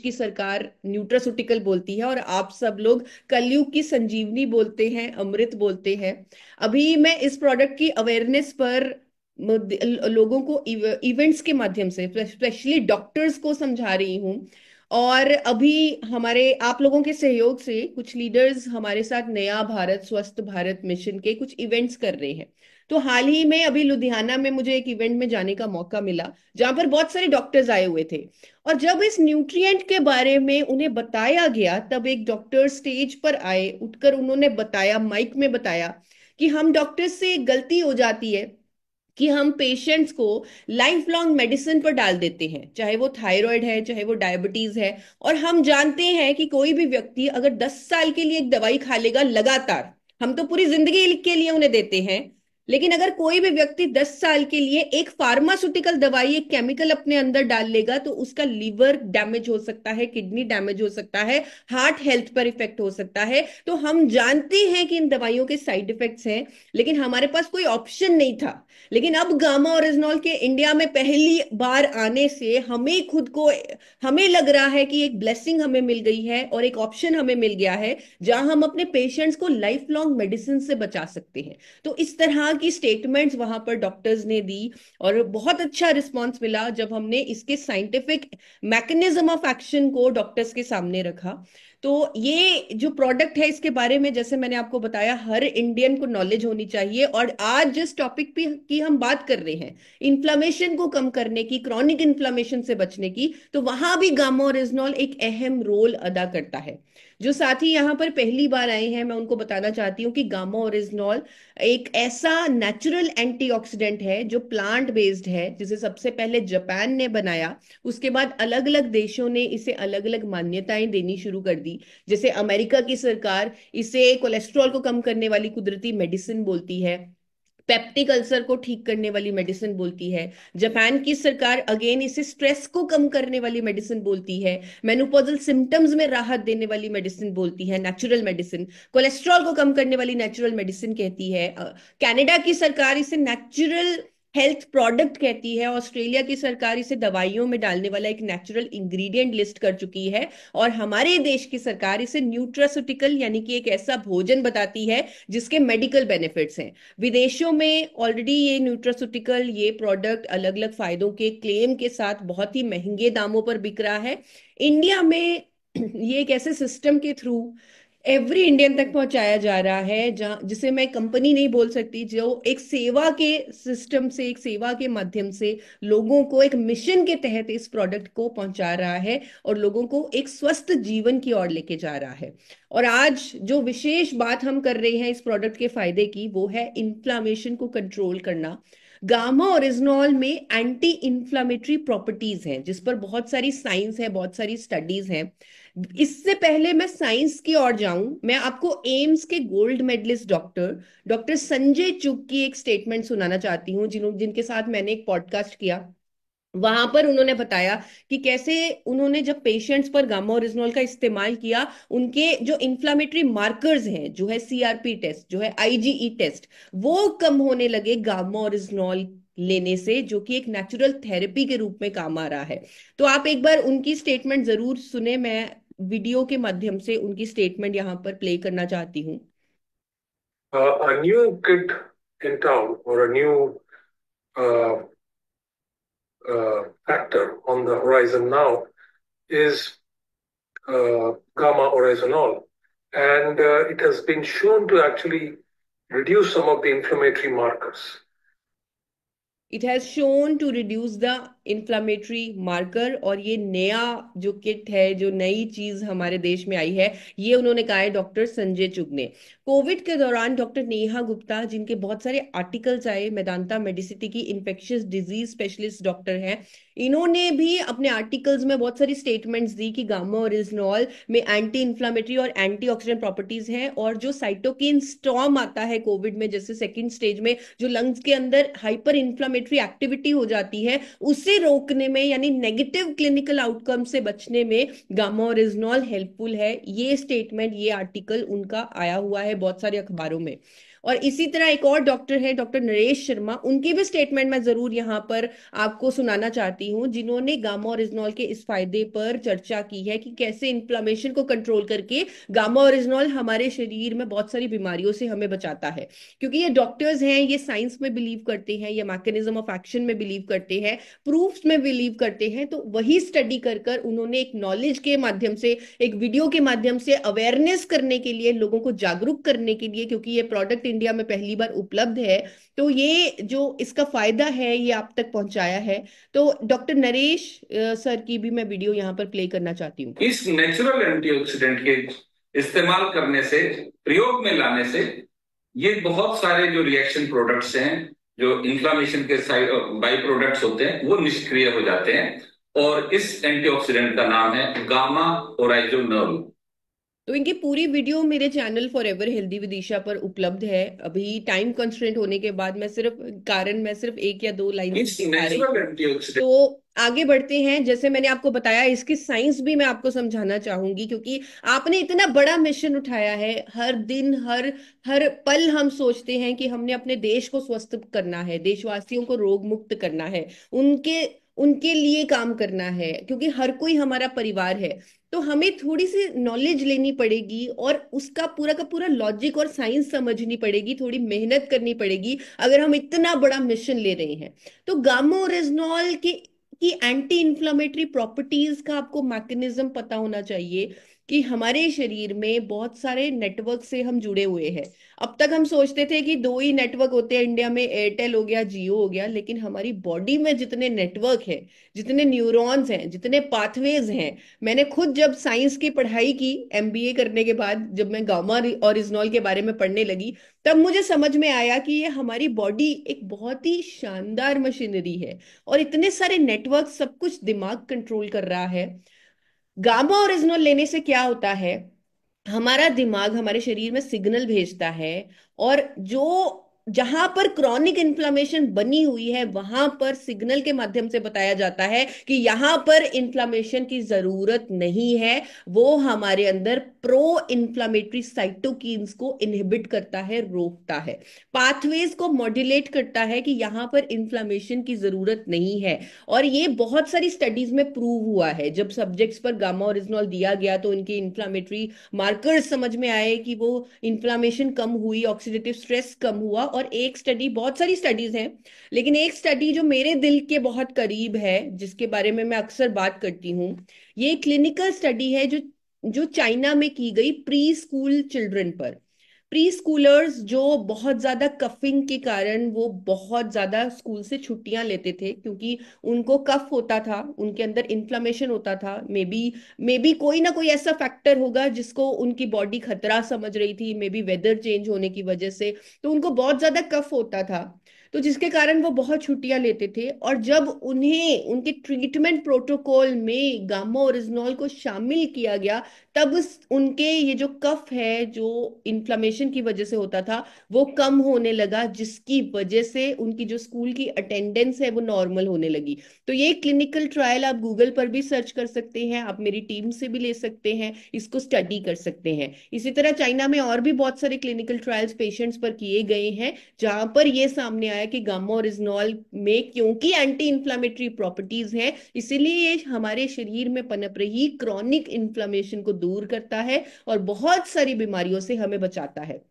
की सरकार न्यूट्रास्यूटिकल बोलती है और आप सब लोग कलयुग की संजीवनी बोलते हैं, अमृत बोलते हैं। अभी मैं इस प्रोडक्ट की अवेयरनेस पर लोगों को इवेंट्स के माध्यम से, स्पेशली डॉक्टर्स को समझा रही हूँ। और अभी हमारे आप लोगों के सहयोग से कुछ लीडर्स हमारे साथ नया भारत स्वस्थ भारत मिशन के कुछ इवेंट्स कर रहे हैं। तो हाल ही में अभी लुधियाना में मुझे एक इवेंट में जाने का मौका मिला, जहां पर बहुत सारे डॉक्टर्स आए हुए थे। और जब इस न्यूट्रिएंट के बारे में उन्हें बताया गया, तब एक डॉक्टर स्टेज पर आए, उठकर उन्होंने बताया, माइक में बताया कि हम डॉक्टर्स से एक गलती हो जाती है कि हम पेशेंट्स को लाइफ लॉन्ग मेडिसिन पर डाल देते हैं, चाहे वो थायराइड है, चाहे वो डायबिटीज है। और हम जानते हैं कि कोई भी व्यक्ति अगर 10 साल के लिए एक दवाई खा लेगा लगातार, हम तो पूरी जिंदगी के लिए उन्हें देते हैं, लेकिन अगर कोई भी व्यक्ति 10 साल के लिए एक फार्मास्यूटिकल दवाई, एक केमिकल अपने अंदर डाल लेगा, तो उसका लीवर डैमेज हो सकता है, किडनी डैमेज हो सकता है, हार्ट हेल्थ पर इफेक्ट हो सकता है। तो हम जानते हैं कि इन दवाइयों के साइड इफेक्ट्स हैं, लेकिन हमारे पास कोई ऑप्शन नहीं था। लेकिन अब गामा ओरिजिनॉल के इंडिया में पहली बार आने से हमें खुद को, हमें लग रहा है कि एक ब्लेसिंग हमें मिल गई है और एक ऑप्शन हमें मिल गया है, जहां हम अपने पेशेंट्स को लाइफ लॉन्ग मेडिसिन से बचा सकते हैं। तो इस तरह की स्टेटमेंट्स वहां पर डॉक्टर्स ने दी और बहुत अच्छा रिस्पॉन्स मिला जब हमने इसके साइंटिफिक मैकेनिज्म ऑफ एक्शन को डॉक्टर्स के सामने रखा। तो ये जो प्रोडक्ट है, इसके बारे में जैसे मैंने आपको बताया, हर इंडियन को नॉलेज होनी चाहिए। और आज जिस टॉपिक पे की हम बात कर रहे हैं, इन्फ्लामेशन को कम करने की, क्रॉनिक इन्फ्लामेशन से बचने की, तो वहां भी गामा ओरिजिनॉल एक अहम रोल अदा करता है। जो साथी यहाँ पर पहली बार आए हैं, मैं उनको बताना चाहती हूँ कि गामा ओरिजिनॉल एक ऐसा नेचुरल एंटीऑक्सीडेंट है जो प्लांट बेस्ड है, जिसे सबसे पहले जापान ने बनाया। उसके बाद अलग अलग देशों ने इसे अलग अलग मान्यताएं देनी शुरू कर दी। जैसे अमेरिका की सरकार इसे कोलेस्ट्रॉल को कम करने वाली कुदरती मेडिसिन बोलती है, पेप्टिक अल्सर को ठीक करने वाली मेडिसिन बोलती है। जापान की सरकार अगेन इसे स्ट्रेस को कम करने वाली मेडिसिन बोलती है, मेनोपॉजल सिम्टम्स में राहत देने वाली मेडिसिन बोलती है, नेचुरल मेडिसिन। कोलेस्ट्रॉल को कम करने वाली नेचुरल मेडिसिन कहती है। कनाडा की सरकार इसे नेचुरल हेल्थ प्रोडक्ट कहती है। ऑस्ट्रेलिया की सरकार इसे दवाइयों में डालने वाला एक नेचुरल इंग्रेडिएंट लिस्ट कर चुकी है। और हमारे देश की सरकार इसे न्यूट्रास्यूटिकल यानी कि एक ऐसा भोजन बताती है जिसके मेडिकल बेनिफिट्स हैं। विदेशों में ऑलरेडी ये न्यूट्रास्यूटिकल, ये प्रोडक्ट अलग अलग फायदों के क्लेम के साथ बहुत ही महंगे दामों पर बिक रहा है। इंडिया में ये एक ऐसे सिस्टम के थ्रू एवरी इंडियन तक पहुंचाया जा रहा है, जहां जिसे मैं कंपनी नहीं बोल सकती, जो एक सेवा के सिस्टम से, एक सेवा के माध्यम से लोगों को एक मिशन के तहत इस प्रोडक्ट को पहुंचा रहा है और लोगों को एक स्वस्थ जीवन की ओर लेके जा रहा है। और आज जो विशेष बात हम कर रहे हैं इस प्रोडक्ट के फायदे की, वो है इन्फ्लामेशन को कंट्रोल करना। गामा ओरिजिनॉल में एंटी इन्फ्लामेटरी प्रॉपर्टीज हैं, जिस पर बहुत सारी साइंस है, बहुत सारी स्टडीज हैं। इससे पहले मैं साइंस की ओर जाऊं, मैं आपको एम्स के gold medalist doctor doctor Sanjay Chugh की एक स्टेटमेंट सुनाना चाहती हूँ, जिनके साथ मैंने एक पॉडकास्ट किया। वहां पर उन्होंने बताया कि कैसे उन्होंने जब पेशेंट्स पर गामा ओरिजिनॉल का इस्तेमाल किया, उनके जो इन्फ्लामेटरी मार्कर्स हैं, जो है सीआरपी टेस्ट, जो है आईजीई टेस्ट, वो कम होने लगे गामा ओरिजिनॉल लेने से, जो कि एक नेचुरल थेरेपी के रूप में काम आ रहा है। तो आप एक बार उनकी स्टेटमेंट जरूर सुने। मैं वीडियो के माध्यम से उनकी स्टेटमेंट यहाँ पर प्ले करना चाहती हूँ। A new kid in town or a new uh, factor on the horizon now is gamma oryzanol, and it has been shown to actually reduce some of the inflammatory markers. It has shown to reduce the inflammatory marker. और ये नया जो kit है, जो नई चीज हमारे देश में आई है, ये उन्होंने कहा है डॉक्टर संजय चुग ने। कोविड के दौरान डॉक्टर नेहा गुप्ता, जिनके बहुत सारे आर्टिकल्स आए, मेदांता मेडिसिटी की इन्फेक्शियस डिजीज स्पेशलिस्ट डॉक्टर हैं, इन्होंने भी अपने आर्टिकल्स में बहुत सारी स्टेटमेंट्स दी कि गामा ओरिजिनॉल में एंटी इन्फ्लामेटरी और एंटीऑक्सीडेंट प्रॉपर्टीज हैं। और जो साइटोकिन स्टॉर्म आता है कोविड में, जैसे सेकेंड स्टेज में जो लंग्स के अंदर हाइपर इन्फ्लामेटरी एक्टिविटी हो जाती है, उसे रोकने में, यानी नेगेटिव क्लिनिकल आउटकम से बचने में गामा ओरिजिनॉल हेल्पफुल है। ये स्टेटमेंट, ये आर्टिकल उनका आया हुआ है बहुत सारे अखबारों में। और इसी तरह एक और डॉक्टर है, डॉक्टर नरेश शर्मा, उनकी भी स्टेटमेंट मैं जरूर यहाँ पर आपको सुनाना चाहती हूँ, जिन्होंने गामा ओरिजिनॉल के इस फायदे पर चर्चा की है कि कैसे इन्फ्लामेशन को कंट्रोल करके गामा ओरिजिनॉल हमारे शरीर में बहुत सारी बीमारियों से हमें बचाता है। क्योंकि ये डॉक्टर्स हैं, ये साइंस में बिलीव करते हैं, ये मैकेनिज्म ऑफ एक्शन में बिलीव करते हैं, प्रूफ्स में बिलीव करते हैं, तो वही स्टडी कर कर उन्होंने एक नॉलेज के माध्यम से, एक वीडियो के माध्यम से अवेयरनेस करने के लिए, लोगों को जागरूक करने के लिए, क्योंकि ये प्रोडक्ट इंडिया में पहली बार उपलब्ध है, तो ये जो इसका फायदा है ये आप तक पहुंचाया है। तो डॉक्टर नरेश सर की भी मैं वीडियो यहाँ पर प्ले करना चाहती हूँ। इस नेचुरल एंटीऑक्सीडेंट के इस्तेमाल करने से, प्रयोग में लाने से, ये बहुत सारे जो रिएक्शन प्रोडक्ट्स हैं, जो इन्फ्लामेशन के साइड बाई प्रोडक्ट्स होते हैं, वो निष्क्रिय हो जाते हैं। और इस एंटीऑक्सीडेंट का नाम है गामा ओराइजोनोल। तो इनकी पूरी वीडियो मेरे channel for ever healthy Vidisha पर उपलब्ध है। अभी टाइम कंस्ट्रेंट होने के बाद मैं सिर्फ एक या दो लाइन इस दिखा रही नेचुरल हूँ। एंटीऑक्सीडेंट तो आगे बढ़ते हैं। जैसे मैंने आपको बताया, इसकी साइंस भी मैं आपको समझाना चाहूंगी, क्योंकि आपने इतना बड़ा मिशन उठाया है। हर दिन, हर हर पल हम सोचते हैं कि हमने अपने देश को स्वस्थ करना है, देशवासियों को रोग मुक्त करना है, उनके उनके लिए काम करना है, क्योंकि हर कोई हमारा परिवार है। तो हमें थोड़ी सी नॉलेज लेनी पड़ेगी और उसका पूरा का पूरा लॉजिक और साइंस समझनी पड़ेगी, थोड़ी मेहनत करनी पड़ेगी, अगर हम इतना बड़ा मिशन ले रहे हैं। तो गामा ओरिजिनॉल की एंटी इंफ्लेमेटरी प्रॉपर्टीज का आपको मैकेनिज्म पता होना चाहिए कि हमारे शरीर में बहुत सारे नेटवर्क से हम जुड़े हुए हैं। अब तक हम सोचते थे कि दो ही नेटवर्क होते हैं इंडिया में, एयरटेल हो गया, जियो हो गया, लेकिन हमारी बॉडी में जितने नेटवर्क हैं, जितने न्यूरॉन्स हैं, जितने पाथवेज हैं, मैंने खुद जब साइंस की पढ़ाई की एमबीए करने के बाद, जब मैं गामा ओरिजिनॉल के बारे में पढ़ने लगी, तब मुझे समझ में आया कि ये हमारी बॉडी एक बहुत ही शानदार मशीनरी है और इतने सारे नेटवर्क, सब कुछ दिमाग कंट्रोल कर रहा है। गामा ओरिजिनल लेने से क्या होता है, हमारा दिमाग हमारे शरीर में सिग्नल भेजता है, और जो जहां पर क्रॉनिक इन्फ्लामेशन बनी हुई है, वहां पर सिग्नल के माध्यम से बताया जाता है कि यहां पर इन्फ्लामेशन की जरूरत नहीं है। वो हमारे अंदर प्रो इन्फ्लामेटरी साइटोकिन्स को इनहिबिट करता है, रोकता है, पाथवेज को मॉड्यूलेट करता है कि यहां पर इन्फ्लामेशन की जरूरत नहीं है। और ये बहुत सारी स्टडीज में प्रूव हुआ है। जब सब्जेक्ट्स पर गामा ओरिजिनॉल दिया गया तो इनके इन्फ्लामेटरी मार्कर्स समझ में आए कि वो इन्फ्लामेशन कम हुई, ऑक्सीडेटिव स्ट्रेस कम हुआ। और एक स्टडी, बहुत सारी स्टडीज हैं, लेकिन एक स्टडी जो मेरे दिल के बहुत करीब है, जिसके बारे में मैं अक्सर बात करती हूँ, ये क्लिनिकल स्टडी है जो जो चाइना में की गई प्री स्कूल चिल्ड्रन पर। प्री स्कूलर्स जो बहुत ज्यादा कफिंग के कारण वो बहुत ज्यादा स्कूल से छुट्टियां लेते थे, क्योंकि उनको कफ होता था, उनके अंदर इन्फ्लामेशन होता था। मे बी कोई ना कोई ऐसा फैक्टर होगा जिसको उनकी बॉडी खतरा समझ रही थी, मे बी वेदर चेंज होने की वजह से, तो उनको बहुत ज्यादा कफ होता था, तो जिसके कारण वो बहुत छुट्टियां लेते थे। और जब उन्हें उनके ट्रीटमेंट प्रोटोकॉल में गामा ओरिजिनॉल को शामिल किया गया, तब उनके ये जो कफ है, जो इन्फ्लामेशन की वजह से होता था, वो कम होने लगा, जिसकी वजह से उनकी जो स्कूल की अटेंडेंस है वो नॉर्मल होने लगी। तो ये क्लिनिकल ट्रायल आप गूगल पर भी सर्च कर सकते हैं, आप मेरी टीम से भी ले सकते हैं, इसको स्टडी कर सकते हैं। इसी तरह चाइना में और भी बहुत सारे क्लिनिकल ट्रायल्स पेशेंट्स पर किए गए हैं, जहां पर ये सामने आया कि गामा ओरिजिनॉल में क्योंकि एंटी इंफ्लेमेटरी प्रॉपर्टीज हैं, इसीलिए ये हमारे शरीर में पनप रही क्रॉनिक इन्फ्लेमेशन को दूर करता है और बहुत सारी बीमारियों से हमें बचाता है।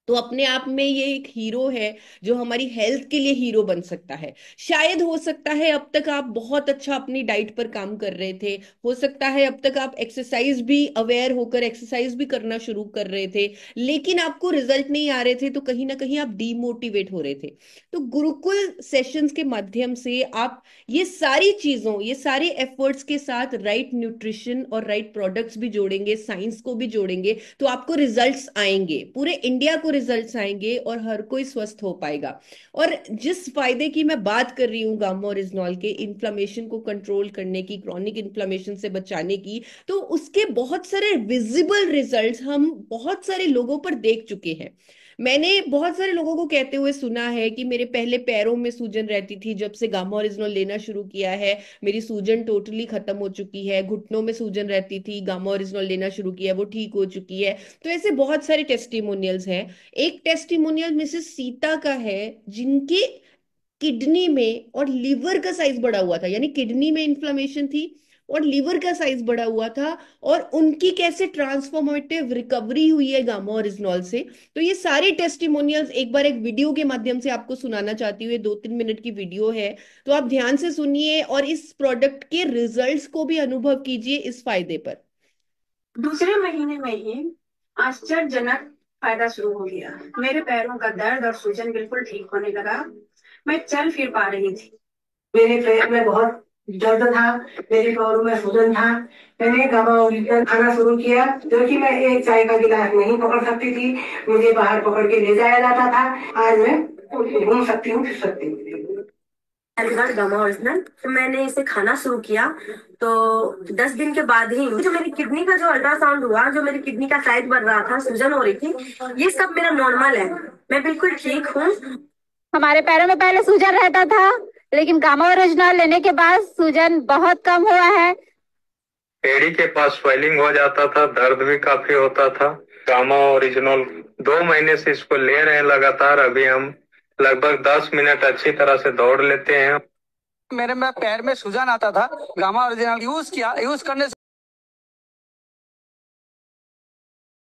तो अपने आप में ये एक हीरो है जो हमारी हेल्थ के लिए हीरो बन सकता है। शायद हो सकता है अब तक आप बहुत अच्छा अपनी डाइट पर काम कर रहे थे, हो सकता है अब तक आप एक्सरसाइज भी अवेयर होकर एक्सरसाइज भी करना शुरू कर रहे थे, लेकिन आपको रिजल्ट नहीं आ रहे थे, तो कहीं ना कहीं आप डीमोटिवेट हो रहे थे। तो गुरुकुल सेशंस के माध्यम से आप ये सारी चीजों, ये सारे एफर्ट्स के साथ राइट न्यूट्रिशन और राइट प्रोडक्ट्स भी जोड़ेंगे, साइंस को भी जोड़ेंगे, तो आपको रिजल्ट्स आएंगे, पूरे इंडिया को रिजल्ट्स आएंगे और हर कोई स्वस्थ हो पाएगा। और जिस फायदे की मैं बात कर रही हूँ गामा ओरिजिनॉल के, इन्फ्लामेशन को कंट्रोल करने की, क्रॉनिक इन्फ्लामेशन से बचाने की, तो उसके बहुत सारे विजिबल रिजल्ट्स हम बहुत सारे लोगों पर देख चुके हैं। मैंने बहुत सारे लोगों को कहते हुए सुना है कि मेरे पहले पैरों में सूजन रहती थी, जब से गामा ओरिजिनल लेना शुरू किया है मेरी सूजन टोटली खत्म हो चुकी है। घुटनों में सूजन रहती थी, गामा ओरिजिनल लेना शुरू किया, वो ठीक हो चुकी है। तो ऐसे बहुत सारे टेस्टिमोनियल्स हैं। एक टेस्टिमोनियल मिसेस सीता का है, जिनके किडनी में और लिवर का साइज बढ़ा हुआ था, यानी किडनी में इन्फ्लेमेशन थी और लिवर का साइज बढ़ा हुआ था, और उनकी कैसे ट्रांसफॉर्मेटिव रिकवरी हुई है गामा ओरिजिनॉल से। तो ये सारे टेस्टिमोनियल्स एक बार एक वीडियो के माध्यम से आपको सुनाना चाहती हूँ। ये 2-3 मिनट की वीडियो है, तो आप ध्यान से सुनिए और इस प्रोडक्ट के रिजल्ट्स को भी अनुभव कीजिए इस फायदे पर। दूसरे महीने में ही आश्चर्यजनक फायदा शुरू हो गया। मेरे पैरों का दर्द और सूजन बिल्कुल ठीक होने लगा। मैं चल फिर पा रही थी। मेरे पैर में बहुत दर्द था, मेरे पैरों में सूजन था। मैंने गामा ओरिजिनल खाना शुरू किया, जो कि मैं एक चाय का गिलास नहीं पकड़ सकती थी, मुझे बाहर पकड़ के ले जाया जाता था। आज मैं घूम सकती हूँ, फिर सकती हूँ। गामा ओरिजिनल तो मैंने इसे खाना शुरू किया, तो 10 दिन के बाद ही जो मेरी किडनी का जो अल्ट्रासाउंड हुआ, जो मेरी किडनी का साइज बढ़ रहा था, सूजन हो रही थी, ये सब मेरा नॉर्मल है। मैं बिल्कुल ठीक हूँ। हमारे पैरों में पहले सूजन रहता था, लेकिन गामा ओरिजिनल लेने के बाद सूजन बहुत कम हुआ है। एड़ी के पास स्वेलिंग हो जाता था, दर्द भी काफी होता था। गामा ओरिजिनल 2 महीने से इसको ले रहे हैं लगातार। अभी हम लगभग 10 मिनट अच्छी तरह से दौड़ लेते हैं। मेरे में पैर में सूजन आता था, गामा ओरिजिनल यूज करने से